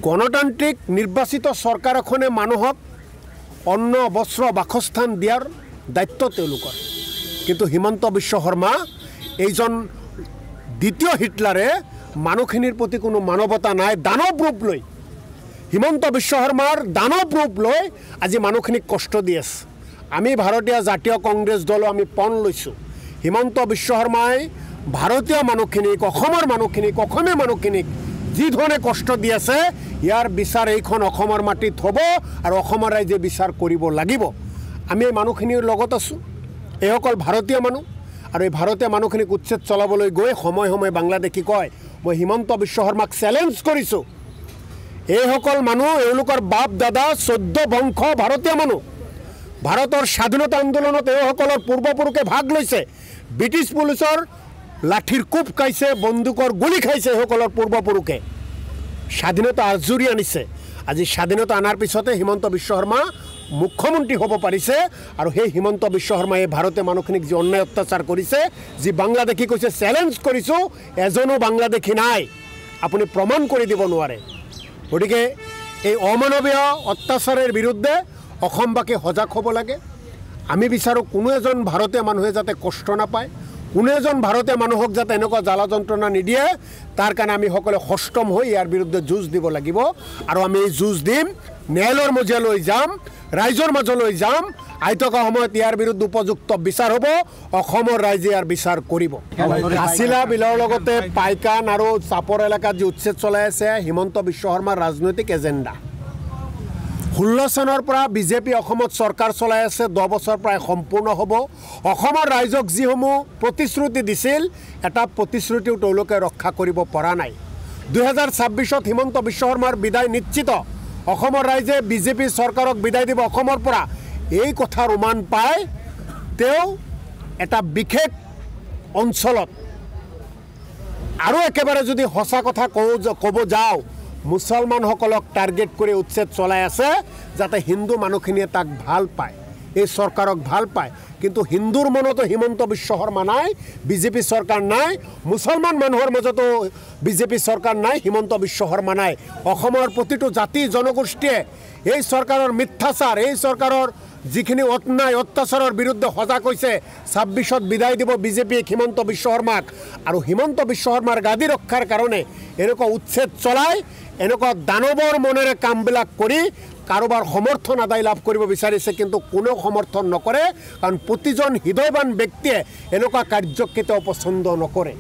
গণতান্ত্ৰিক নিৰ্বাচিত সৰকাৰ এখনে মানুহক অন্ন বস্ত্ৰ বাসস্থান দিয়াৰ দায়িত্ব তেওঁলোকৰ কিন্তু হিমন্ত বিশ্ব শৰ্মা এইজন দ্বিতীয় হিটলাৰে মানুহখিনিৰ প্ৰতি কোনো মানৱতা নাই দানৱ ৰূপ লৈ হিমন্ত বিশ্ব শৰ্মাৰ দানৱ ৰূপ লৈ আজি মানুহখিনিক কষ্ট দি আছে আমি ভাৰতীয় জাতীয় কংগ্ৰেছ দল আমি পণ লৈছো হিমন্ত বিশ্ব শৰ্মাই ভাৰতীয় মানুহখিনিক অসমৰ মানুহখিনিক অসমীয়া মানুহখিনিক যি ধৰণে কষ্ট দি আছে ইয়াৰ বিচাৰ এইখন অসমৰ মাটিত হ'ব আৰু অসমৰ ৰাইজে বিচাৰ কৰিব লাগিব আমি এই মানুহখিনিৰ লগত আছো এইসকল ভাৰতীয় মানুহ আৰু এই ভাৰতীয় মানুহখিনিক উচ্ছেদ চলাবলৈ গৈ সময় সময় বাংলাদেশী কয় মই হিমন্ত বিশ্ব শৰ্মাক চ্যালেঞ্জ কৰিছো এইসকল মানুহ এওঁলোকৰ বাপ দাদা 14 বংশ ভাৰতীয় মানুহ ভাৰতৰ স্বাধীনতা আন্দোলনত এইসকলৰ পূৰ্বপুৰুষে ভাগ লৈছে ব্ৰিটিছ পুলিচৰ লাঠিৰ কোপ খাইছে বন্দুকৰ গুলি খাইছে এইসকলৰ পূৰ্বপুৰুষে স্বাধীনতা আজুৰি আনিছে আজি স্বাধীনতা আনাৰ পিছতে হিমন্ত বিশ্ব শৰ্মা মুখ্যমন্ত্ৰী হ'ব পাৰিছে আৰু সেই হিমন্ত বিশ্ব শৰ্মাই ভাৰতীয় মানুহখিনিক যি অন্যায় অত্যাচাৰ কৰিছে যি বাংলাদেশী কৈছে চ্যালেঞ্জ কৰিছো এজনো বাংলাদেশী নাই আপুনি প্ৰমাণ কৰি দিব নোৱাৰে গতিকে এই অমানৱীয় অত্যাচাৰৰ বিৰুদ্ধে অসমবাসী সজাগ হ'ব লাগে আমি বিচাৰো কোনো এজন ভাৰতীয় মানুহে যাতে কষ্ট নাপায় কোনো এজন ভাৰতীয় মানুহক যাতে এনেকুৱা জ্বালা যন্ত্ৰণা নিদিয়ে তাৰ কাৰণে আমি সকলে সষ্টম হৈ ইয়াৰ বিৰুদ্ধে যুঁজ দিব লাগিব আৰু আমি এই যুঁজ দিম ন্যায়ালয়ৰ মজিয়ালৈ যাম ৰাইজৰ মাজলৈ যাম আইতকা সময়ত ইয়াৰ বিৰুদ্ধে উপযুক্ত বিচাৰ হ'ব অসমৰ ৰাইজে ইয়াৰ বিচাৰ কৰিব হাছিলা বিলৰ লগতে পাইকান আৰু চাপৰ এলেকাত যি উচ্ছেদ চলাই আছে হিমন্ত বিশ্ব শৰ্মাৰ ৰাজনৈতিক এজেণ্ডা 16 চনৰ পৰা বিজেপি অসমত চৰকাৰ চলাই আছে 10 বছৰ প্ৰায় সম্পূৰ্ণ হ'ব অসমৰ ৰাইজক যিসমূহ প্ৰতিশ্ৰুতি দিছিল এটা প্ৰতিশ্ৰুতিও তেওঁলোকে ৰক্ষা কৰিব পৰা নাই 2026ত হিমন্ত বিশ্ব শৰ্মাৰ বিদায় নিশ্চিত অসমৰ ৰাইজে বিজেপি চৰকাৰক বিদায় দিব অসমৰ পৰা এই কথাৰ উমান পায় তেওঁ এটা বিশেষ অঞ্চলত আৰু একেবাৰে যদি হসা কথা ক'ব যাও মুছলমানসকলক টাৰ্গেট কৰি উচ্ছেদ চলাই আছে যাতে হিন্দু মানুহখিনিয়ে তাক ভাল পায় এই চৰকাৰক ভাল পায় কিন্তু হিন্দুৰ মনতো হিমন্ত বিশ্ব শৰ্মা নাই বিজেপি চৰকাৰ নাই মুছলমান মানুহৰ মাজতো বিজেপি চৰকাৰ নাই হিমন্ত বিশ্ব শৰ্মা নাই অসমৰ প্ৰতিটো জাতি জনগোষ্ঠীয়ে এই চৰকাৰৰ মিথ্যাচাৰ এই চৰকাৰৰ যিখিনি অন্যায় অত্যাচাৰৰ বিৰুদ্ধে সজাগ হৈছে 26ত বিদায় দিব বিজেপি হিমন্ত বিশ্ব শৰ্মাক আৰু হিমন্ত বিশ্ব শৰ্মাৰ গাদী ৰক্ষাৰ কাৰণে এনেকুৱা উচ্ছেদ চলাই এনেকুৱা দানৱৰ মনেৰে কামবিলাক কৰি কাৰোবাৰ সমৰ্থন আদায় লাভ কৰিব বিচাৰিছে কিন্তু কোনো সমৰ্থন নকৰে কাৰণ প্ৰতিজন হৃদয়বান ব্যক্তিয়ে এনেকুৱা কাৰ্যক কেতিয়াও পছন্দ নকৰে